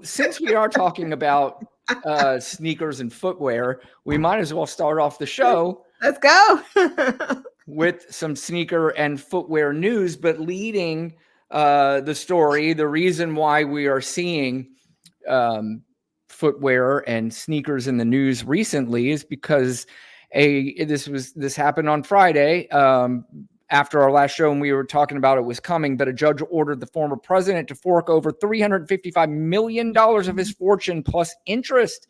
Since we are talking about sneakers and footwear, we might as well start off the show. Let's go. With some sneaker and footwear news, but leading the story, the reason why we are seeing footwear and sneakers in the news recently is because this happened on Friday. After our last show, and we were talking about it was coming, but a judge ordered the former president to fork over $355 million of his fortune plus interest,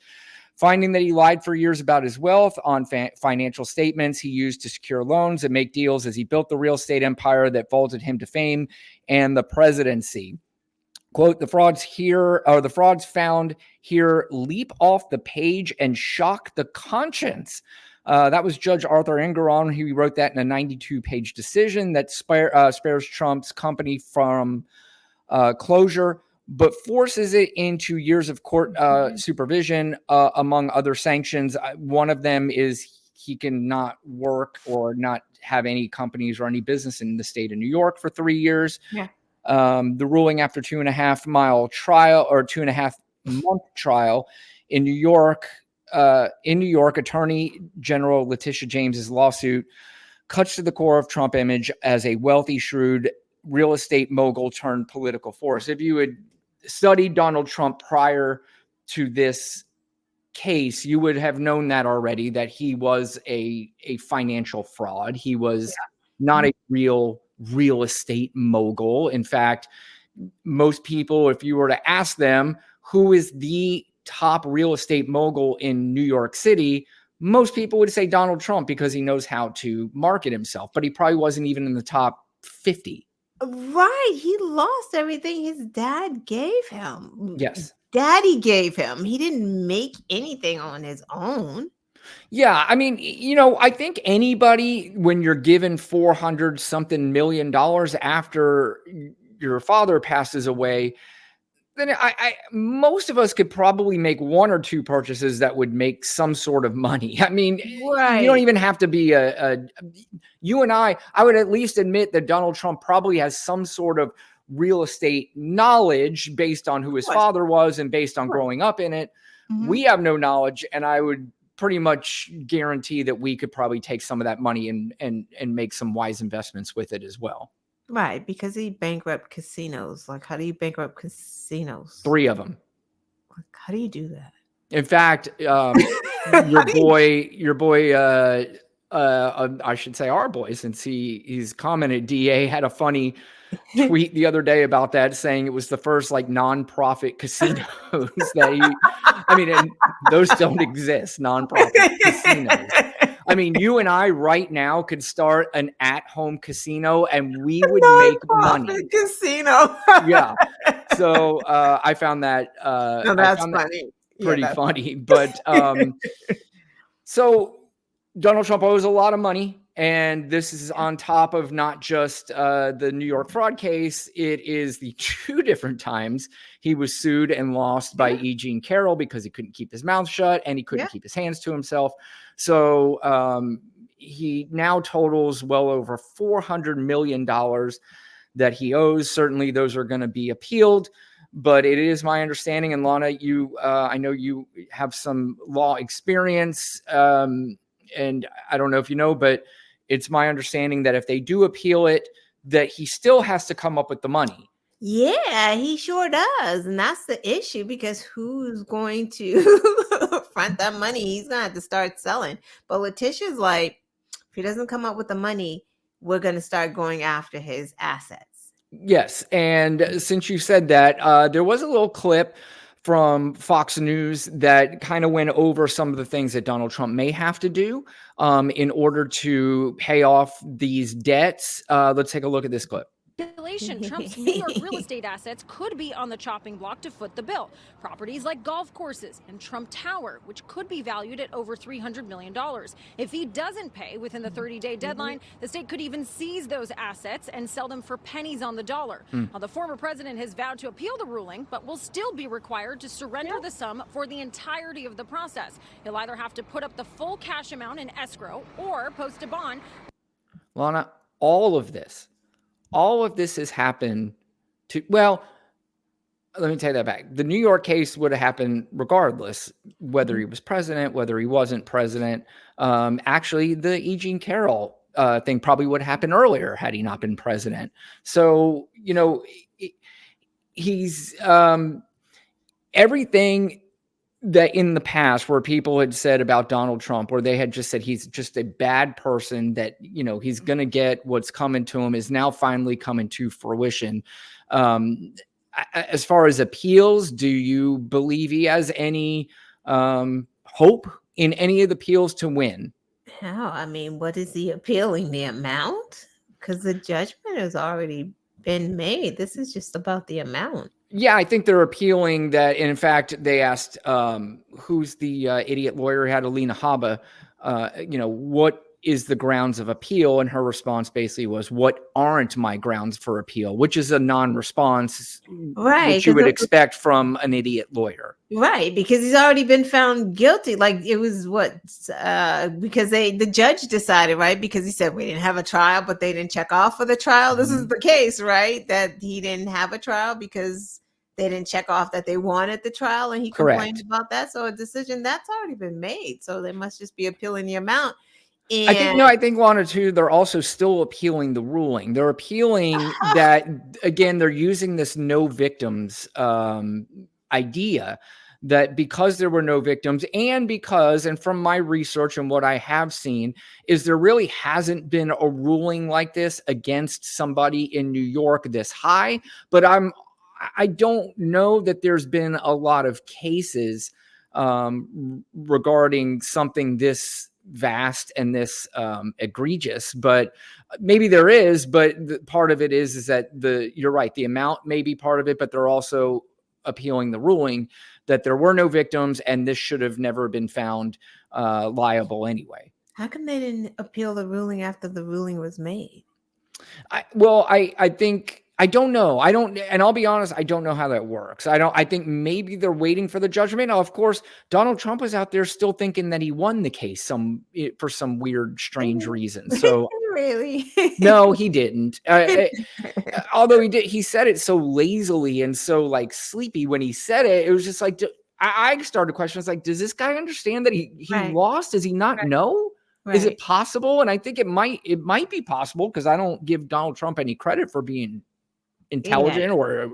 finding that he lied for years about his wealth on financial statements he used to secure loans and make deals as he built the real estate empire that vaulted him to fame and the presidency. Quote, the frauds found here leap off the page and shock the conscience. That was Judge Arthur Engeron. He wrote that in a 92-page decision that spares Trump's company from closure, but forces it into years of court supervision, among other sanctions. One of them is he can not work or not have any companies or any business in the state of New York for 3 years. Yeah. The ruling after 2.5-month trial in New York, Attorney General Letitia James's lawsuit cuts to the core of Trump image as a wealthy, shrewd real estate mogul turned political force. If you had studied Donald Trump prior to this case, you would have known that already, that he was a financial fraud. He was not a real estate mogul. In fact, most people, if you were to ask them who is the top real estate mogul in New York City, most people would say Donald Trump because he knows how to market himself, but he probably wasn't even in the top 50. Right. He lost everything his dad gave him. Yes. Daddy gave him. He didn't make anything on his own. Yeah. I mean, I think anybody, when you're given $400-something million after your father passes away, then most of us could probably make one or two purchases that would make some sort of money. I mean, Right. You don't even have to be you and I would at least admit that Donald Trump probably has some sort of real estate knowledge based on who his father was and based on growing up in it. Mm-hmm. We have no knowledge, and I would pretty much guarantee that we could probably take some of that money and make some wise investments with it as well. Right, because he bankrupt casinos. Like, how do you bankrupt casinos? 3 of them. Like, how do you do that? In fact, your boy, I should say our boy, since he's commented, DA had a funny tweet the other day about that, saying it was the first non-profit casinos and those don't exist, non-profit casinos. I mean, you and I right now could start an at-home casino and we would make money. Casino. Yeah. So I found that that's funny. Pretty funny. But so Donald Trump owes a lot of money. And this is on top of not just the New York fraud case. It is the 2 different times he was sued and lost by E. Jean Carroll because he couldn't keep his mouth shut and he couldn't keep his hands to himself. So he now totals well over $400 million that he owes. Certainly those are going to be appealed. But it is my understanding, and Lana, I know you have some law experience, and I don't know if you know, but it's my understanding that if they do appeal it, that he still has to come up with the money. Yeah, he sure does. And that's the issue, because who's going to front that money? He's going to have to start selling. But Letitia's like, if he doesn't come up with the money, we're going to start going after his assets. Yes. And since you said that, there was a little clip from Fox News that kind of went over some of the things that Donald Trump may have to do in order to pay off these debts. Let's take a look at this clip. Trump's New York real estate assets could be on the chopping block to foot the bill. Properties like golf courses and Trumptower, which could be valued at over $300 million. If he doesn't pay within the 30-day deadline, the state could even seize those assets and sell them for pennies on the dollar. Now, the former president has vowed to appeal the ruling, but will still be required to surrender the sum for the entirety of the process. He'll either have to put up the full cash amount in escrow or post a bond. Lana, all of this has happened to, well, let me take that back. The New York case would have happened regardless, whether he was president, whether he wasn't president. Actually, the E. Jean Carroll thing probably would have happened earlier had he not been president. So, he's everything that in the past where people had said about Donald Trump, where they had just said he's just a bad person, that, he's going to get what's coming to him, is now finally coming to fruition. As far as appeals, do you believe he has any hope in any of the appeals to win? How? I mean, what is he appealing? The amount? Because the judgment has already been made. This is just about the amount. Yeah, I think they're appealing that. In fact, they asked, who's the idiot lawyer who had Alina Habba, what is the grounds of appeal? And her response basically was, what aren't my grounds for appeal? Which is a non-response, Right? which you would expect from an idiot lawyer. Right, because he's already been found guilty. Like, it was because the judge decided, right? Because he said we didn't have a trial, but they didn't check off for the trial. This is the case, right? That he didn't have a trial because they didn't check off that they wanted the trial, and he complained about that. So a decision that's already been made. So they must just be appealing the amount. And I think Lana too, they're also still appealing the ruling. They're appealing that, again, they're using this no victims idea, that because there were no victims, and from my research and what I have seen, is there really hasn't been a ruling like this against somebody in New York this high. But I don't know that there's been a lot of cases regarding something this vast and this egregious, but maybe there is. But part of it is that you're right, the amount may be part of it, but they're also appealing the ruling that there were no victims and this should have never been found liable anyway. how come they didn't appeal the ruling after the ruling was made? I think, I don't know. And I'll be honest, I don't know how that works. I think maybe they're waiting for the judgment. Now, of course, Donald Trump was out there still thinking that he won the case for some weird, strange reason. So really? No, he didn't. Although he said it so lazily and so like sleepy when he said it. It was just like, I started questions like, does this guy understand that he Right. lost? Does he not know? Right. Is it possible? And I think it might be possible, because I don't give Donald Trump any credit for being intelligent or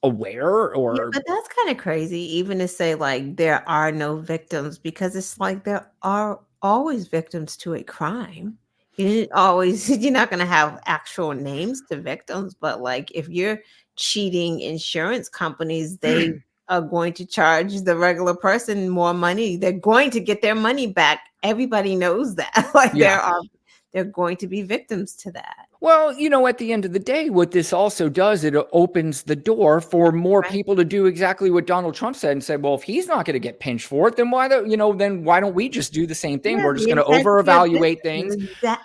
aware or. But that's kind of crazy, even to say like there are no victims, because it's like there are always victims to a crime. You're not going to have actual names to victims, but like if you're cheating insurance companies, they are going to charge the regular person more money. They're going to get their money back. Everybody knows that. Like they're going to be victims to that. Well, at the end of the day, what this also does, it opens the door for more people to do exactly what Donald Trump said and said, well, if he's not going to get pinched for it, then why don't we just do the same thing? We're just going to over-evaluate things.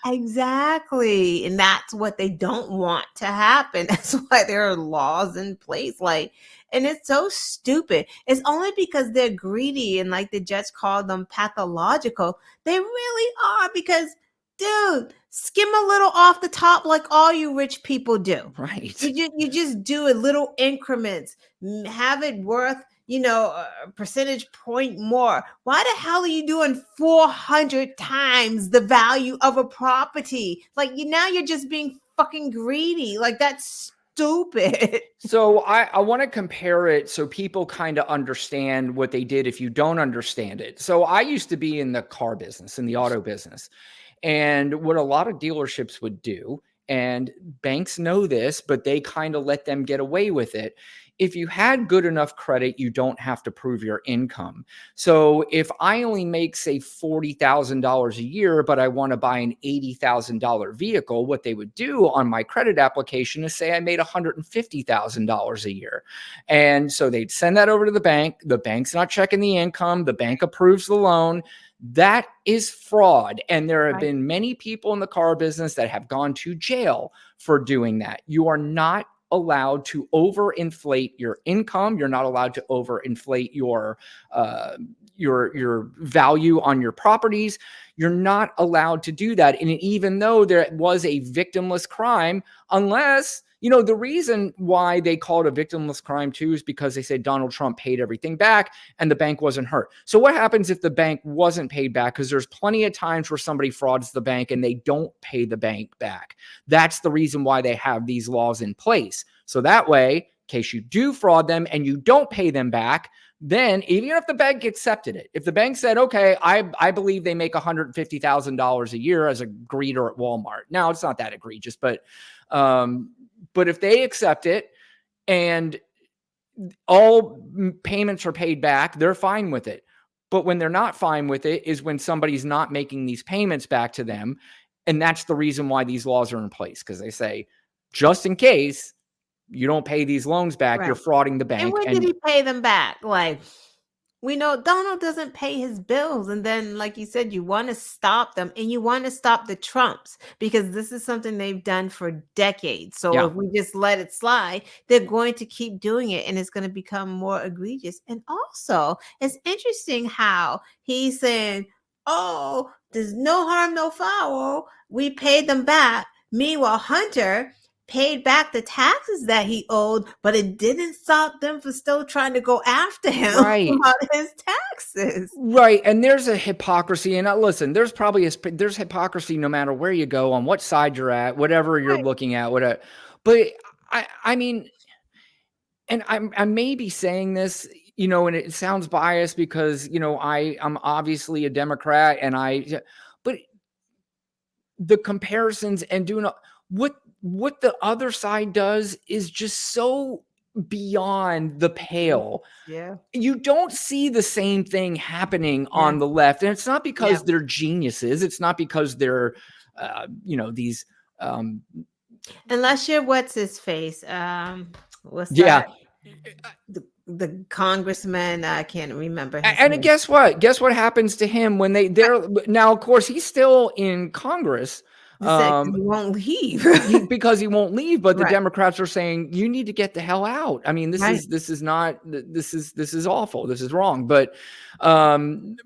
Exactly. And that's what they don't want to happen. That's why there are laws in place. And it's so stupid. It's only because they're greedy, and like the judge called them pathological. They really are, because dude, skim a little off the top like all you rich people do. Right. You just do it little increments, have it worth, a percentage point more. Why the hell are you doing 400 times the value of a property? Like now you're just being fucking greedy. Like that's stupid. So I want to compare it so people kind of understand what they did if you don't understand it. So I used to be in the car business, in the auto business. And what a lot of dealerships would do, and banks know this, but they kind of let them get away with it. If you had good enough credit, you don't have to prove your income. So if I only make, say, $40,000 a year, but I want to buy an $80,000 vehicle, what they would do on my credit application is say I made $150,000 a year. And so they'd send that over to the bank. The bank's not checking the income. The bank approves the loan. That is fraud. And there have been many people in the car business that have gone to jail for doing that. You are not allowed to overinflate your income. You're not allowed to overinflate your value on your properties. You're not allowed to do that. And even though there was a victimless crime, unless the reason why they call it a victimless crime too is because they say Donald Trump paid everything back and the bank wasn't hurt. So what happens if the bank wasn't paid back? Because there's plenty of times where somebody frauds the bank and they don't pay the bank back. That's the reason why they have these laws in place. So that way, in case you do fraud them and you don't pay them back, then even if the bank accepted it, if the bank said, okay, I believe they make $150,000 a year as a greeter at Walmart. Now, it's not that egregious, but if they accept it and all payments are paid back, they're fine with it. But when they're not fine with it is when somebody's not making these payments back to them. And that's the reason why these laws are in place, because they say, just in case you don't pay these loans back, you're frauding the bank. And when did he pay them back? Like, we know Donald doesn't pay his bills. And then, like you said, you want to stop them and you want to stop the Trumps because this is something they've done for decades. So if we just let it slide, they're going to keep doing it and it's going to become more egregious. And also, it's interesting how he's saying, oh, there's no harm, no foul. We paid them back. Meanwhile, Hunter paid back the taxes that he owed, but it didn't stop them from still trying to go after him about his taxes. Right. And there's a hypocrisy. And listen, there's probably there's hypocrisy no matter where you go, on what side you're at, whatever you're looking at, whatever. But I mean, and I may be saying this, and it sounds biased because, I'm obviously a Democrat but the comparisons and doing what the other side does is just so beyond the pale. Yeah. You don't see the same thing happening on the left. And it's not because they're geniuses. It's not because they're, these. Unless you're what's his face. What's that? The congressman, I can't remember. And guess what? Guess what happens to him when they're now, of course, he's still in Congress. He won't leave because he won't leave. But the Democrats are saying you need to get the hell out. I mean, this is awful. This is wrong. But Menendez.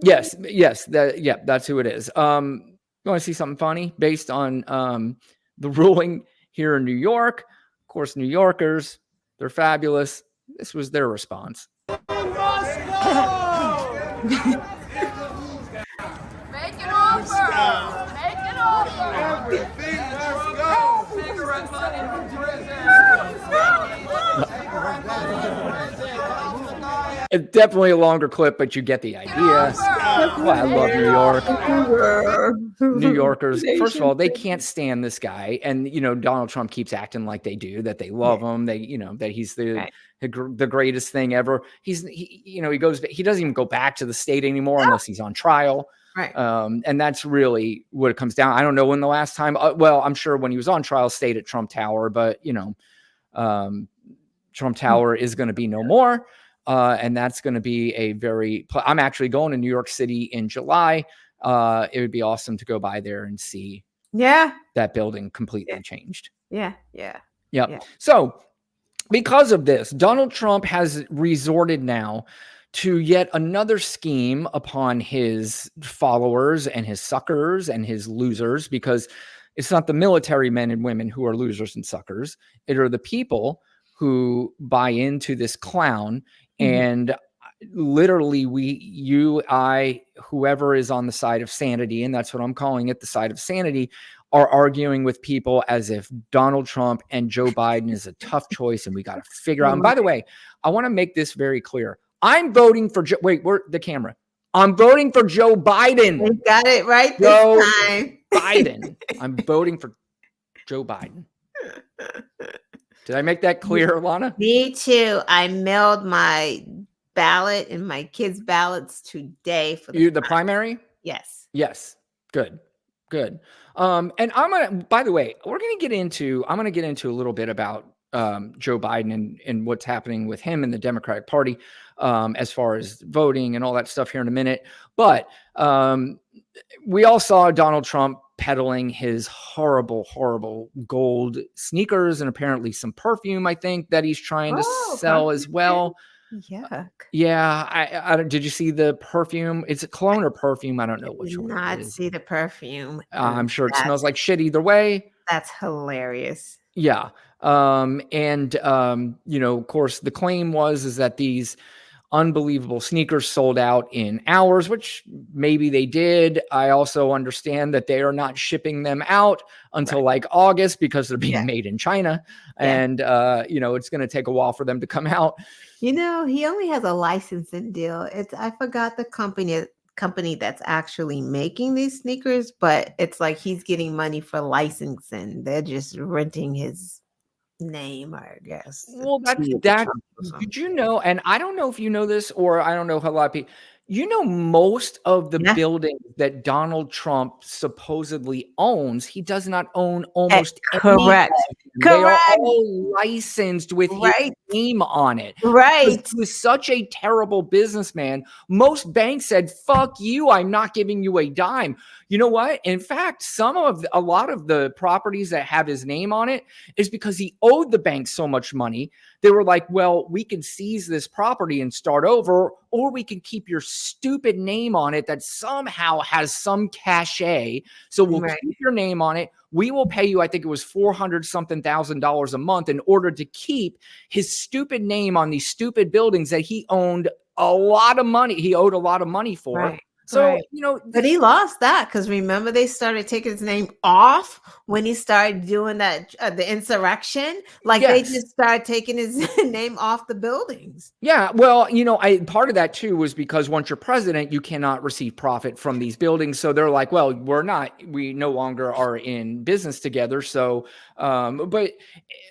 Yes, that's who it is. You want to see something funny based on the ruling here in New York? Of course, New Yorkers, they're fabulous. This was their response. It's definitely a longer clip, but you get the idea. Well, I love New York. New Yorkers, first of all, they can't stand this guy. And, Donald Trump keeps acting like they do, that they love him. They, that he's the greatest thing ever. He doesn't even go back to the state anymore unless he's on trial. Right. And that's really what it comes down. I don't know when the last time, I'm sure when he was on trial, stayed at Trumptower, but Trumptower is going to be no more. And that's going to be I'm actually going to New York City in July. It would be awesome to go by there and see that building completely changed. Yeah. So because of this, Donald Trump has resorted now to yet another scheme upon his followers and his suckers and his losers, because it's not the military men and women who are losers and suckers. It are the people who buy into this clown. And literally whoever is on the side of sanity, and that's what I'm calling it, the side of sanity, are arguing with people as if Donald Trump and Joe Biden is a tough choice and we got to figure out. And by the way, I want to make this very clear. I'm voting for the camera. I'm voting for Joe Biden. We got it right this time. Biden. I'm voting for Joe Biden. Did I make that clear, Lana? Me too. I mailed my ballot and my kids' ballots today for the primary. Yes. Good. And by the way, I'm going to get into a little bit about Joe Biden and what's happening with him and the Democratic Party as far as voting and all that stuff here in a minute. But we all saw Donald Trump peddling his horrible gold sneakers and apparently some perfume, I think, that he's trying to sell as well. Yuck. Yeah. I did you see the perfume? It's a cologne or perfume. I don't know which one. Not see the perfume. I'm sure it smells like shit either way. That's hilarious. Yeah. You know, of course, the claim is that these unbelievable sneakers sold out in hours, which maybe they did. I also understand that they are not shipping them out until like August because they're being made in China. And, you know, it's going to take a while for them to come out. You know, he only has a licensing deal. I forgot the company that's actually making these sneakers, but it's like he's getting money for licensing. They're just renting his name, I guess. Well, that did you know, and I don't know if you know this, or I don't know how a lot of people, you know, most of the buildings that Donald Trump supposedly owns, he does not own almost any of correct. them. They are all licensed with his name on it. Right. He was such a terrible businessman. Most banks said, fuck you, I'm not giving you a dime. You know what? In fact, a lot of the properties that have his name on it is because he owed the bank so much money. They were like, well, we can seize this property and start over, or we can keep your stupid name on it that somehow has some cachet. So we'll keep your name on it. We will pay you, I think it was $400-something thousand a month in order to keep his stupid name on these stupid buildings that he owned a lot of money. He owed a lot of money for. Right. So, you know, but he lost that because remember they started taking his name off when he started doing that, the insurrection. Like they just started taking his name off the buildings. Yeah. Well, you know, part of that too was because once you're president, you cannot receive profit from these buildings. So they're like, well, we no longer are in business together. So, but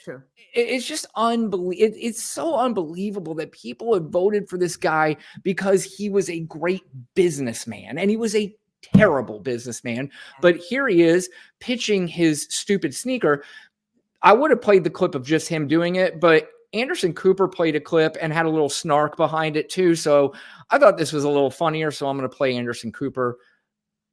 True. It's just unbelievable. It's so unbelievable that people have voted for this guy because he was a great businessman, and he was a terrible businessman. But here he is pitching his stupid sneaker. I would have played the clip of just him doing it, but Anderson Cooper played a clip and had a little snark behind it too. So I thought this was a little funnier. So I'm going to play Anderson Cooper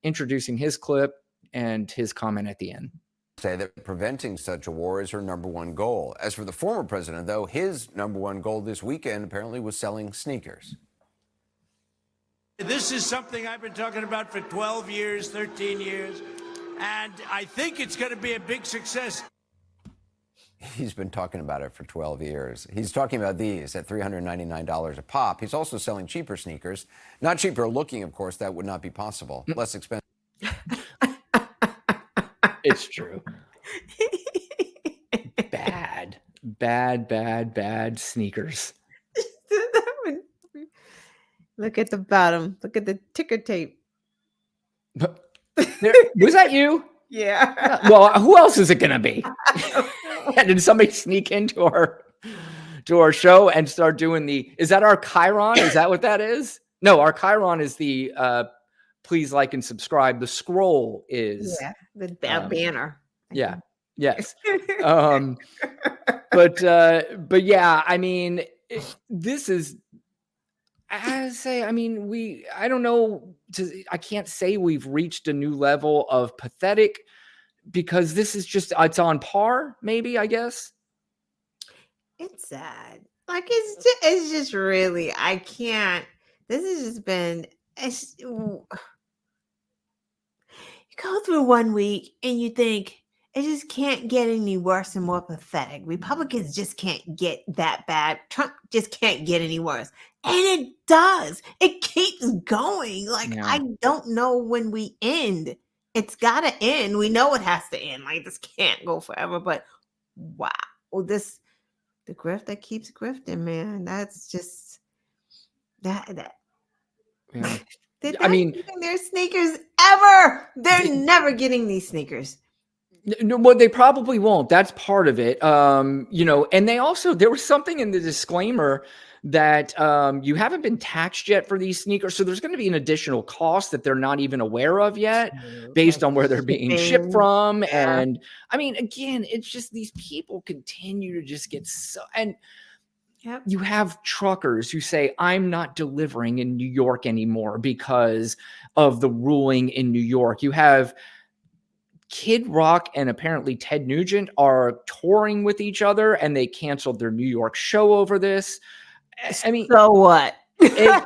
introducing his clip and his comment at the end. Say that preventing such a war is her number one goal. As for the former president, though, his number one goal this weekend apparently was selling sneakers. This is something I've been talking about for 12 years, 13 years, and I think it's going to be a big success. He's been talking about it for 12 years. He's talking about these at $399 a pop. He's also selling cheaper sneakers. Not cheaper looking, of course, that would not be possible. Less expensive. It's true. Bad sneakers. Look at the bottom. Look at the ticker tape. Was that you? Yeah. Well, who else is it going to be? Did somebody sneak into our show and start doing is that our Chiron? Is that what that is? No, our Chiron is the please like and subscribe. The scroll is the banner. Yeah. Yes. But yeah, I mean, this is, I don't know. I can't say we've reached a new level of pathetic because this is just, it's on par, maybe, I guess. It's sad. Like, it's just really, I can't, this has just been, you go through 1 week and you think it just can't get any worse and more pathetic. Republicans just can't get that bad. Trump just can't get any worse. And it does. It keeps going. Like, I don't know when we end. It's got to end. We know it has to end. Like, this can't go forever. But wow. The grift that keeps grifting, man. That's just that. Yeah. They're not getting their sneakers ever. They're never getting these sneakers. No, well, they probably won't. That's part of it. You know, and there was something in the disclaimer that you haven't been taxed yet for these sneakers. So there's going to be an additional cost that they're not even aware of yet based on where they're being shipped from. Yeah. And I mean, again, it's just these people continue to just get so, and you have truckers who say, I'm not delivering in New York anymore because of the ruling in New York. You have Kid Rock and apparently Ted Nugent are touring with each other and they canceled their New York show over this. I mean, so what? Like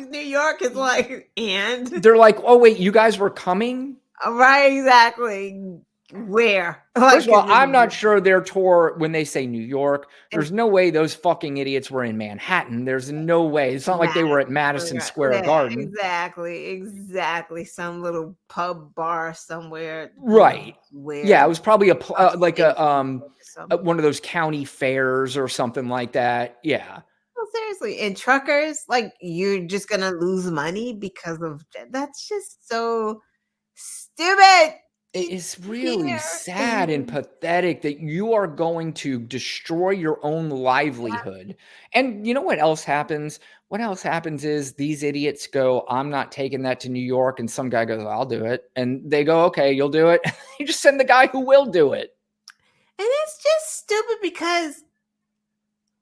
New York is like, and they're like, oh wait, you guys were coming? Right, exactly. Where? First of all, is it I'm not sure their tour, when they say New York, in there's no way those fucking idiots were in Manhattan. There's no way. It's not like they were at Madison Square Yeah, Garden. exactly. Some little pub bar somewhere. Right. Yeah, Where it was probably like upstate one of those county fairs or something like that. Yeah. well, seriously, and truckers, like you're just gonna lose money because of that's just so stupid. It is really Here. sad and pathetic that you are going to destroy your own livelihood. And you know what else happens? What else happens is these idiots go, I'm not taking that to New York. And some guy goes, I'll do it. And they go, okay, you'll do it. You just send the guy who will do it. And it's just stupid because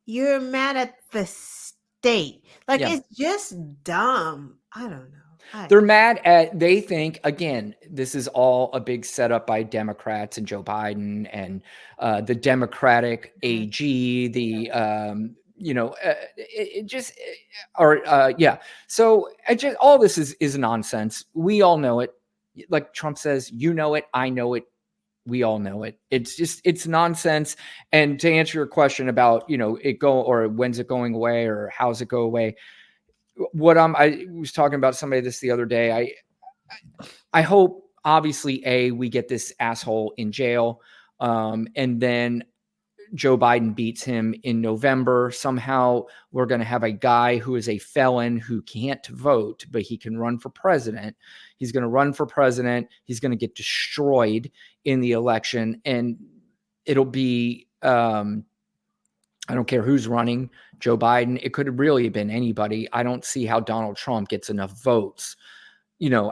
you're mad at the state. Like Yeah. it's just dumb. I don't know. They're mad at, they think, again, this is all a big setup by Democrats and Joe Biden and the Democratic AG, the, yeah. So all this is nonsense. We all know it. Like Trump says, you know it, I know it. We all know it. It's nonsense. And to answer your question about, when's it going away or how's it go away? I was talking about somebody this the other day. I hope obviously we get this asshole in jail, and then Joe Biden beats him in November. Somehow we're going to have a guy who is a felon who can't vote, but he can run for president. He's going to run for president. He's going to get destroyed in the election, and it'll be I don't care who's running, Joe Biden. It could have really been anybody. I don't see how Donald Trump gets enough votes,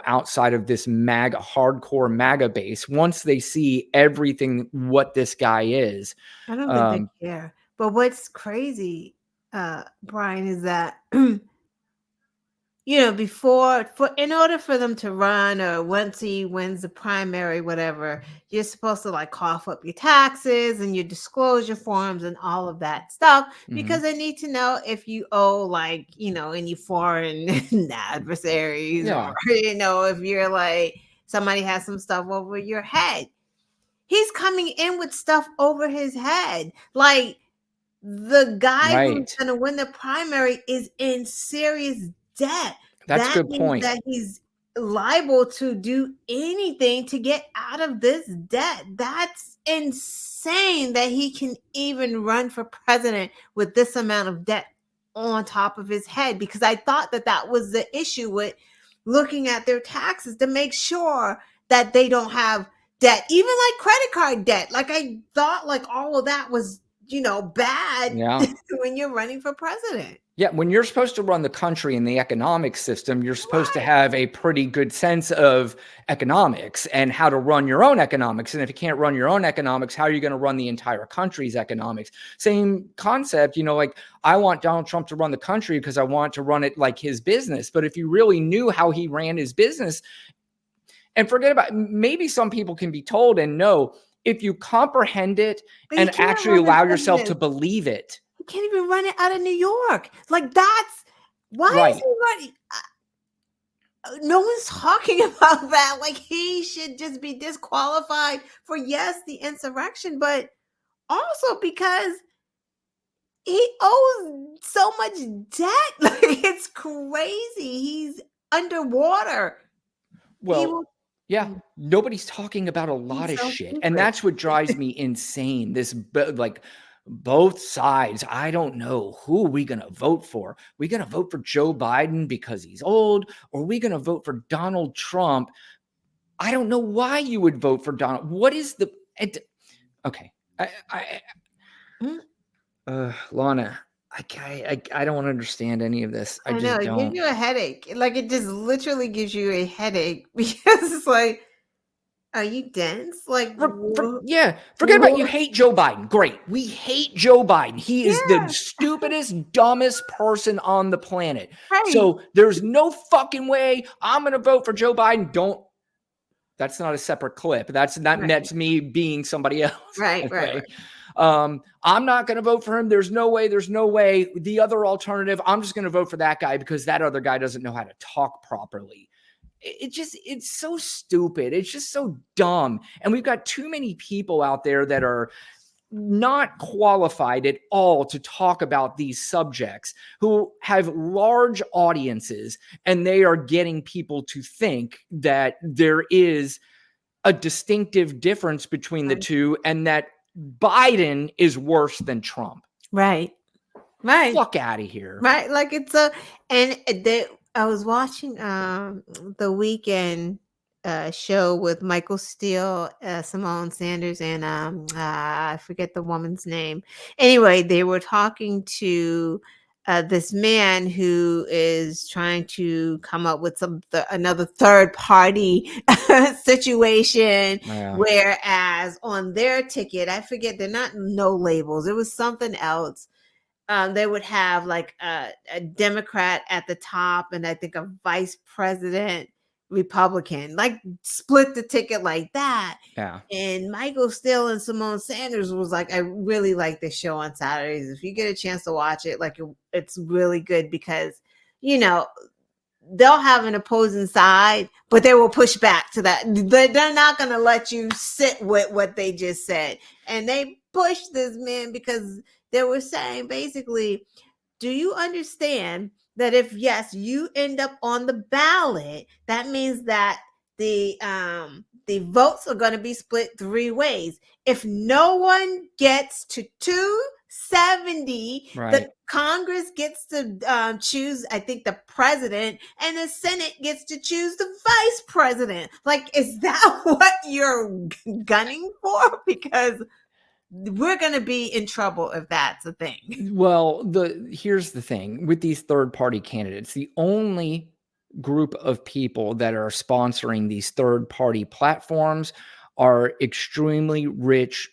outside of this hardcore MAGA base. Once they see everything, what this guy is. I don't think they care. But what's crazy, Brian, is that in order for them to run or once he wins the primary, whatever, you're supposed to like cough up your taxes and your disclosure forms and all of that stuff because they need to know if you owe any foreign adversaries or if you're like somebody has some stuff over your head. He's coming in with stuff over his head. Like the guy who's going to win the primary is in serious debt. That's a good means point. that he's liable to do anything to get out of this debt. That's insane that he can even run for president with this amount of debt on top of his head, because I thought that was the issue with looking at their taxes to make sure that they don't have debt, even like credit card debt. Like I thought like all of that was bad when you're running for president. Yeah, when you're supposed to run the country and the economic system, you're supposed to have a pretty good sense of economics and how to run your own economics. And if you can't run your own economics, how are you going to run the entire country's economics? Same concept, like I want Donald Trump to run the country because I want to run it like his business. But if you really knew how he ran his business, and forget about, maybe some people can be told and know, if you comprehend it and actually allow yourself to believe it. You can't even run it out of New York. Like that's why is he running? No one's talking about that. Like he should just be disqualified for the insurrection, but also because he owes so much debt. Like it's crazy. He's underwater. Well, yeah, nobody's talking about a lot of shit. And that's what drives me insane. This, like, both sides. I don't know who are we going to vote for. We going to vote for Joe Biden because he's old, or are we going to vote for Donald Trump? I don't know why you would vote for Donald. What is the, okay. Lana, I don't understand any of this. I just don't. It gives you a headache. Like it just literally gives you a headache because it's like, are you dense? Like, forget about you hate Joe Biden. Great. We hate Joe Biden. He is the stupidest, dumbest person on the planet. Right. So there's no fucking way I'm going to vote for Joe Biden. That's not a separate clip. That's me being somebody else. Right. I'm not going to vote for him. There's no way. The other alternative, I'm just going to vote for that guy because that other guy doesn't know how to talk properly. it's so stupid. It's just so dumb. And we've got too many people out there that are not qualified at all to talk about these subjects, who have large audiences, and they are getting people to think that there is a distinctive difference between the two, and that Biden is worse than Trump. Right. Fuck out of here. Right. Like I was watching the weekend show with Michael Steele, Simone Sanders, and I forget the woman's name. Anyway, they were talking to this man who is trying to come up with another third party situation. Yeah. Whereas on their ticket, I forget, they're not no labels. It was something else. They would have like a Democrat at the top, and I think a vice president Republican, like split the ticket like that. Yeah. And Michael Steele and Simone Sanders was like, I really like this show on Saturdays. If you get a chance to watch it, like it's really good because, you know, they'll have an opposing side, but they will push back to that. They're not going to let you sit with what they just said. And they pushed this man because they were saying basically, do you understand that if, yes, you end up on the ballot, that means that the votes are going to be split 3 ways. If no one gets to 270, Right. the Congress gets to choose, I think, the president, and the Senate gets to choose the vice president. Like, is that what you're gunning for? Because we're going to be in trouble if that's a thing. Well, here's the thing with these third-party candidates. The only group of people that are sponsoring these third-party platforms are extremely rich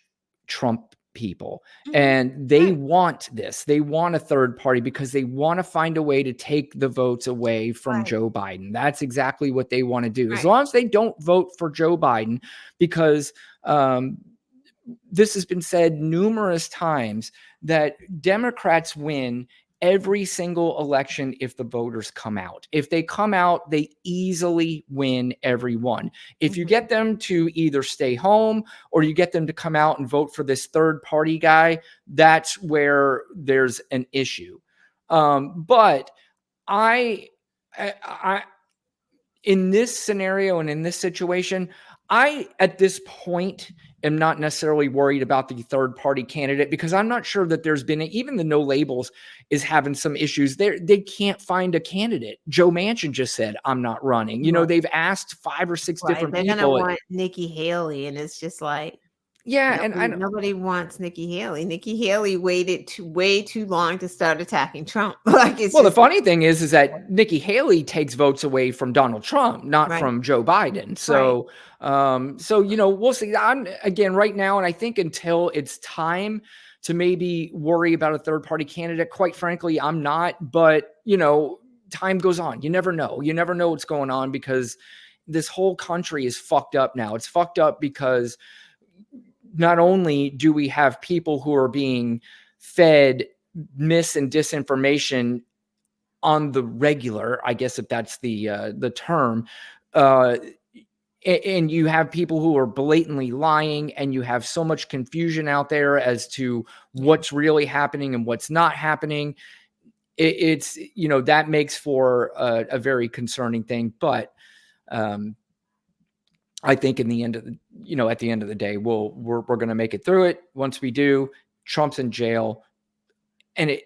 Trump people. And they want this. They want a third party because they want to find a way to take the votes away from Joe Biden. That's exactly what they want to do. As long as they don't vote for Joe Biden, because this has been said numerous times that Democrats win every single election if the voters come out. If they come out, they easily win every one. If you get them to either stay home or you get them to come out and vote for this third party guy, that's where there's an issue. But I in this scenario and in this situation, I, at this point, am not necessarily worried about the third party candidate because I'm not sure that there's been even the no labels is having some issues. They can't find a candidate. Joe Manchin just said, I'm not running. You know, they've asked 5 or 6 different They're people. They're going to want Nikki Haley, and it's just like, yeah, nobody wants Nikki Haley. Nikki Haley waited way too long to start attacking Trump. Like, it's the funny thing is that Nikki Haley takes votes away from Donald Trump, not from Joe Biden. So, so you know, we'll see. I'm again right now, and I think until it's time to maybe worry about a third party candidate, quite frankly, I'm not. But you know, time goes on. You never know. You never know what's going on because this whole country is fucked up now. It's fucked up because not only do we have people who are being fed mis and disinformation on the regular, I guess if that's the term, and you have people who are blatantly lying, and you have so much confusion out there as to what's really happening and what's not happening. It's, you know, that makes for a very concerning thing. But I think in the end of the, you know, at the end of the day, we're going to make it through it. Once we do, Trump's in jail, and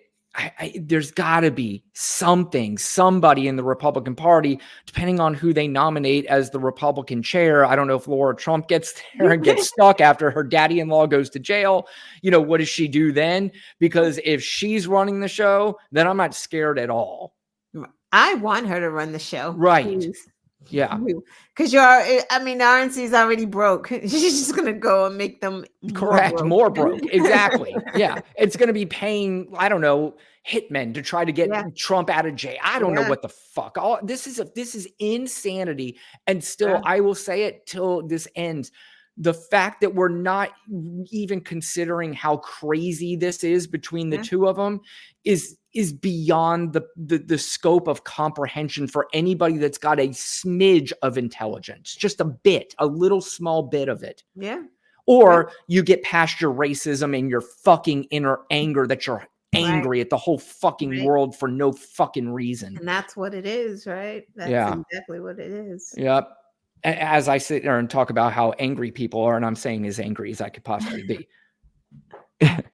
there's got to be somebody in the Republican Party, depending on who they nominate as the Republican chair. I don't know if Laura Trump gets there and gets stuck after her daddy-in-law goes to jail. You know, what does she do then? Because if she's running the show, then I'm not scared at all. I want her to run the show. Right. Please. Yeah. Because RNC is already broke. She's just going to go and make them more broke. Exactly. Yeah. It's going to be paying, I don't know, hitmen to try to get Trump out of jail. I don't know what the fuck. This is insanity. And still, I will say it till this ends. the fact that we're not even considering how crazy this is between the two of them is beyond the scope of comprehension for anybody that's got a smidge of intelligence, just a little small bit of it. Yeah. Or you get past your racism and your fucking inner anger that you're angry at the whole fucking world for no fucking reason. And that's what it is, right? That's exactly what it is. Yep. As I sit there and talk about how angry people are, and I'm saying as angry as I could possibly be.